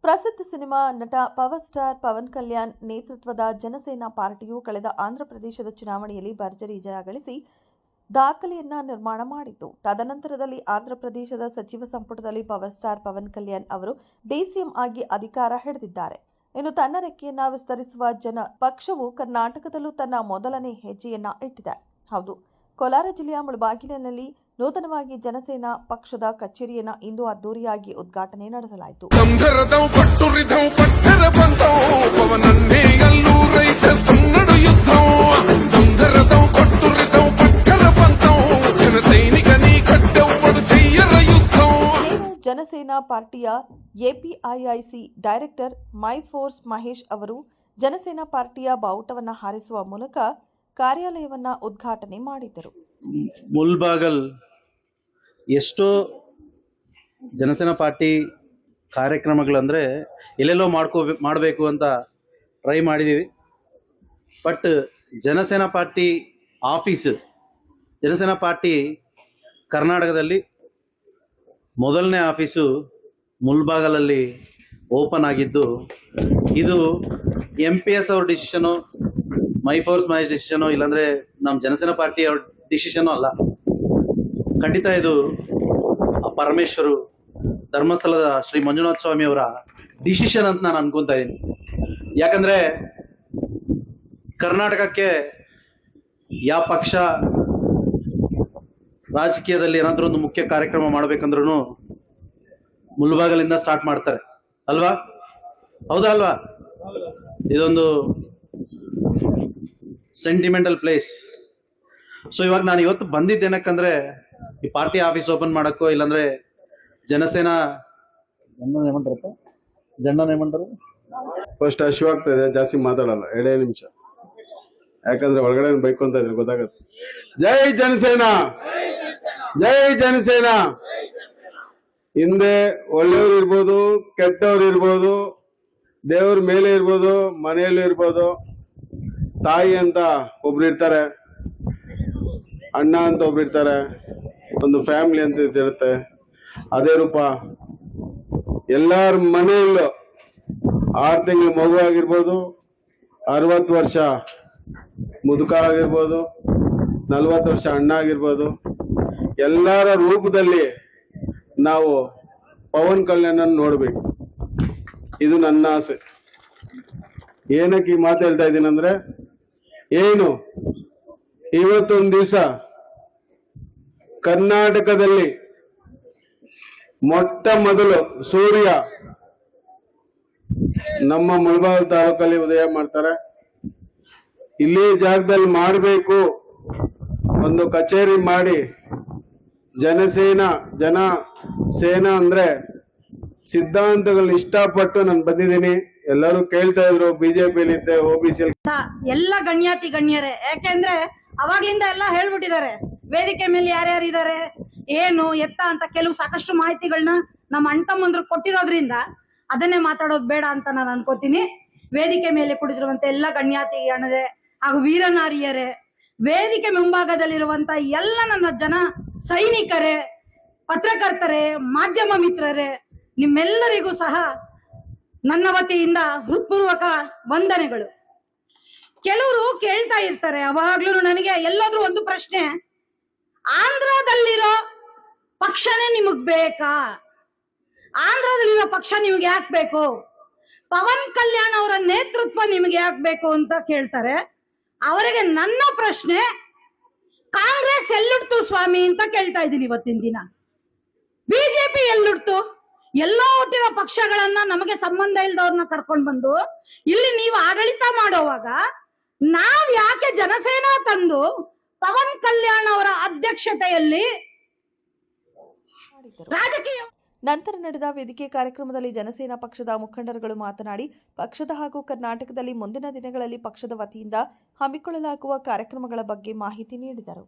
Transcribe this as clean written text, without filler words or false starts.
ಪ್ರಸಿದ್ಧ ಸಿನಿಮಾ ನಟ power star Pavan Kalyan ನೇತೃತ್ವದ ಜನಸೇನಾ ಪಾರ್ಟಿಯು ಕಳೆದ ಆಂಧ್ರಪ್ರದೇಶದ ಚುನಾವಣೆಯಲ್ಲಿ ಭರ್ಜರಿ ಜಯ ಗಳಿಸಿ ದಾಖಲೆಯನ್ನ ನಿರ್ಮಾಣ ಮಾಡಿತು. ತದನಂತರದಲ್ಲಿ ಆಂಧ್ರಪ್ರದೇಶದ ಸಚಿವ ಸಂಪುಟದಲ್ಲಿ ಪವರ್ ಸ್ಟಾರ್ ಪವನ್ ಕಲ್ಯಾಣ್ ಅವರು ಡಿಸಿಎಂ ಆಗಿ ಅಧಿಕಾರ ಹಿಡಿದಿದ್ದಾರೆ. ಇನ್ನು ತನ್ನ ರೆಕ್ಕೆಯನ್ನ ವಿಸ್ತರಿಸುವ ಪಕ್ಷವು ಕರ್ನಾಟಕದಲ್ಲೂ ತನ್ನ ಮೊದಲನೇ ಹೆಜ್ಜೆಯನ್ನ ಇಟ್ಟಿದೆ. ಹೌದು, ಕೋಲಾರ ಜಿಲ್ಲೆಯ ಮುಳಬಾಗಿಲಿನಲ್ಲಿ ನೂತನವಾಗಿ ಜನಸೇನಾ ಪಕ್ಷದ ಕಚೇರಿಯನ್ನು ಇಂದು ಅದ್ದೂರಿಯಾಗಿ ಉದ್ಘಾಟನೆ ನಡೆಸಲಾಯಿತು. ಜನಸೇನಾ ಪಾರ್ಟಿಯ ಎಪಿಐಐಸಿ ಡೈರೆಕ್ಟರ್ ಮೈ ಫೋರ್ಸ್ ಮಹೇಶ್ ಅವರು ಜನಸೇನಾ ಪಾರ್ಟಿಯ ಬಾವುಟವನ್ನು ಹಾರಿಸುವ ಮೂಲಕ ಕಾರ್ಯಾಲಯವನ್ನು ಉದ್ಘಾಟನೆ ಮಾಡಿದರು. ಮುಲ್ಬಾಗಲ್ ಎಷ್ಟೋ ಜನಸೇನಾ ಪಾರ್ಟಿ ಕಾರ್ಯಕ್ರಮಗಳಂದರೆ ಎಲ್ಲೆಲ್ಲೋ ಮಾಡಬೇಕು ಅಂತ ಟ್ರೈ ಮಾಡಿದ್ದೀವಿ. But Jana Sena party office, Jana Sena party ಕರ್ನಾಟಕದಲ್ಲಿ ಮೊದಲನೇ ಆಫೀಸು ಮುಲ್ಬಾಗಲಲ್ಲಿ ಓಪನ್ ಆಗಿದ್ದು, ಇದು MPS ಅವ್ರ ಡಿಸಿಷನು, ಮೈ ಫೋರ್ಸ್ ಮಹೇಶ್ ಡಿಸಿಷನು, ಇಲ್ಲಾಂದರೆ ನಮ್ಮ ಜನಸೇನಾ ಪಾರ್ಟಿ ಅವ್ರ ಡಿಸಿಷನು ಅಲ್ಲ. ಖಂಡಿತ ಇದು ಪರಮೇಶ್ವರು ಧರ್ಮಸ್ಥಳದ ಶ್ರೀ ಮಂಜುನಾಥ ಸ್ವಾಮಿ ಅವರ ಡಿಸಿಷನ್ ಅಂತ ನಾನು ಅನ್ಕೊಂತಾ ಇದ್ದೀನಿ. ಯಾಕಂದರೆ ಕರ್ನಾಟಕಕ್ಕೆ ಯಾವ ಪಕ್ಷ ರಾಜಕೀಯದಲ್ಲಿ ಏನಾದರೂ ಒಂದು ಮುಖ್ಯ ಕಾರ್ಯಕ್ರಮ ಮಾಡಬೇಕಂದ್ರೂ ಮುಲ್ಬಾಗಲಿಂದ ಸ್ಟಾರ್ಟ್ ಮಾಡ್ತಾರೆ ಅಲ್ವಾ? ಹೌದಾ ಅಲ್ವಾ? ಇದೊಂದು ಸೆಂಟಿಮೆಂಟಲ್ ಪ್ಲೇಸ್. ಸೊ ಇವಾಗ ನಾನು ಇವತ್ತು ಬಂದಿದ್ದೇನಕ್ಕಂದ್ರೆ ಈ ಪಾರ್ಟಿ ಆಫೀಸ್ ಓಪನ್ ಮಾಡಕ್ಕೋ, ಇಲ್ಲಾಂದ್ರೆ ಜನಸೇನಾ ಜಂಡನ ಏಮಂತಾರೆ ಫಸ್ಟ್ ಅಶ್ವ ಆಗ್ತಾ ಇದೆ, ಜಾಸ್ತಿ ಮಾತಾಡಲ್ಲ, 2 ನಿಮಿಷ. ಯಾಕಂದ್ರೆ ಒಳಗಡೆ ಬೈಕೊಂತ ಇದ್ರೆ ಗೊತ್ತಾಗತ್ತೆ. ಜೈ ಜನಸೇನಾ, ಜೈ ಜನಸೇನಾ. ಹಿಂದೆ ಒಳ್ಳೆಯವ್ರು ಇರ್ಬೋದು, ಕೆಟ್ಟವ್ರು ಇರ್ಬೋದು, ದೇವ್ರ ಮೇಲೆ ಇರ್ಬೋದು, ಮನೆಯಲ್ಲಿ ಇರ್ಬೋದು, ತಾಯಿ ಅಂತ ಒಬ್ರು ಇರ್ತಾರೆ, ಅಣ್ಣ ಅಂತ ಒಬ್ರು ಇರ್ತಾರೆ, ಒಂದು ಫ್ಯಾಮಿಲಿ ಅಂತ ಇರುತ್ತೆ. ಅದೇ ರೂಪ ಎಲ್ಲಾರ ಮನೆಯಲ್ಲೂ 6 ತಿಂಗಳ ಮಗು ಆಗಿರ್ಬೋದು, 60 ವರ್ಷ ಮುದುಕ ಆಗಿರ್ಬೋದು, 40 ವರ್ಷ ಅಣ್ಣ ಆಗಿರ್ಬೋದು, ಎಲ್ಲರ ರೂಪದಲ್ಲಿ ನಾವು ಪವನ್ ಕಲ್ಯಾಣ್ ನೋಡ್ಬೇಕು. ಇದು ನನ್ನ ಆಸೆ. ಏನಕ್ಕೆ ಈ ಮಾತು ಹೇಳ್ತಾ ಇದ್ದೀನಿ ಅಂದ್ರೆ, ಏನು ಇವತ್ತೊಂದು ದಿವಸ ಕರ್ನಾಟಕದಲ್ಲಿ ಮೊಟ್ಟ ಮೊದಲು ಸೂರ್ಯ ನಮ್ಮ ಮುಳಬಾಗಿಲು ತಾಲೂಕಲ್ಲಿ ಉದಯ ಮಾಡ್ತಾರೆ. ಇಲ್ಲಿ ಜಾಗದಲ್ಲಿ ಮಾಡಬೇಕು, ಒಂದು ಕಚೇರಿ ಮಾಡಿ ಜನಸೇನಾ ಅಂದ್ರೆ ಸಿದ್ಧಾಂತಗಳು ಇಷ್ಟಪಟ್ಟು ನಾನು ಬಂದಿದ್ದೀನಿ. ಎಲ್ಲರೂ ಕೇಳ್ತಾ ಇದ್ರು ಬಿಜೆಪಿಯಲ್ಲಿ ಇದ್ದೆ, OBC ಎಲ್ಲ ಗಣ್ಯಾತಿ ಗಣ್ಯರೇ. ಯಾಕೆಂದ್ರೆ ಅವಾಗ್ಲಿಂದ ಎಲ್ಲ ಹೇಳ್ಬಿಟ್ಟಿದ್ದಾರೆ ವೇದಿಕೆ ಮೇಲೆ ಯಾರ್ಯಾರು ಇದಾರೆ, ಏನು ಎತ್ತ ಅಂತ ಕೆಲವು ಸಾಕಷ್ಟು ಮಾಹಿತಿಗಳನ್ನ ನಮ್ಮ ಅಣ್ತಮ್ಮಂದ್ರು ಕೊಟ್ಟಿರೋದ್ರಿಂದ ಅದನ್ನೇ ಮಾತಾಡೋದು ಬೇಡ ಅಂತ ನಾನು ಅನ್ಕೋತೀನಿ. ವೇದಿಕೆ ಮೇಲೆ ಕುಳಿತಿರುವಂತ ಎಲ್ಲ ಗಣ್ಯಾತಿ ಗಣ್ಯರೇ ಹಾಗೂ ವೀರನಾರಿಯರೇ, ವೇದಿಕೆ ಮುಂಭಾಗದಲ್ಲಿರುವಂತ ಎಲ್ಲ ನನ್ನ ಜನ ಸೈನಿಕರೇ, ಪತ್ರಕರ್ತರೇ, ಮಾಧ್ಯಮ ಮಿತ್ರರೇ, ನಿಮ್ಮೆಲ್ಲರಿಗೂ ಸಹ ನನ್ನ ವತಿಯಿಂದ ಹೃತ್ಪೂರ್ವಕ ವಂದನೆಗಳು. ಕೆಲವರು ಕೇಳ್ತಾ ಇರ್ತಾರೆ ಅವಾಗ್ಲೂ ನನಗೆ ಎಲ್ಲಾದ್ರೂ ಒಂದು ಪ್ರಶ್ನೆ, ಆಂಧ್ರದಲ್ಲಿರೋ ಪಕ್ಷನೇ ನಿಮಗ್ ಬೇಕಾ? ಆಂಧ್ರದಲ್ಲಿರೋ ಪಕ್ಷ ನಿಮ್ಗೆ ಯಾಕೆ ಬೇಕು? ಪವನ್ ಕಲ್ಯಾಣ್ ಅವರ ನೇತೃತ್ವ ನಿಮ್ಗೆ ಯಾಕೆ ಬೇಕು ಅಂತ ಕೇಳ್ತಾರೆ. ಅವರಿಗೆ ನನ್ನ ಪ್ರಶ್ನೆ, ಕಾಂಗ್ರೆಸ್ ಎಲ್ಲುಡ್ತು ಸ್ವಾಮಿ ಅಂತ ಕೇಳ್ತಾ ಇದ್ದೀನಿ ಇವತ್ತಿನ ದಿನ. ಬಿಜೆಪಿ ಎಲ್ಲುಡ್ತು? ಎಲ್ಲೋ ಹುಟ್ಟಿರೋ ಪಕ್ಷಗಳನ್ನ ನಮಗೆ ಸಂಬಂಧ ಇಲ್ದವ್ರನ್ನ ಕರ್ಕೊಂಡ್ ಬಂದು ಇಲ್ಲಿ ನೀವು ಆಡಳಿತ ಮಾಡೋವಾಗ ನಾವ್ ಯಾಕೆ ಜನಸೇನಾ ತಂದು ಪವನ್ ಕಲ್ಯಾಣ್ ಅವರ ಅಧ್ಯಕ್ಷತೆಯಲ್ಲಿ ರಾಜಕೀಯ. ನಂತರ ನಡೆದ ವೇದಿಕೆ ಕಾರ್ಯಕ್ರಮದಲ್ಲಿ ಜನಸೇನಾ ಪಕ್ಷದ ಮುಖಂಡರುಗಳು ಮಾತನಾಡಿ ಪಕ್ಷದ ಹಾಗೂ ಕರ್ನಾಟಕದಲ್ಲಿ ಮುಂದಿನ ದಿನಗಳಲ್ಲಿ ಪಕ್ಷದ ವತಿಯಿಂದ ಹಮ್ಮಿಕೊಳ್ಳಲಾಗುವ ಕಾರ್ಯಕ್ರಮಗಳ ಬಗ್ಗೆ ಮಾಹಿತಿ ನೀಡಿದರು.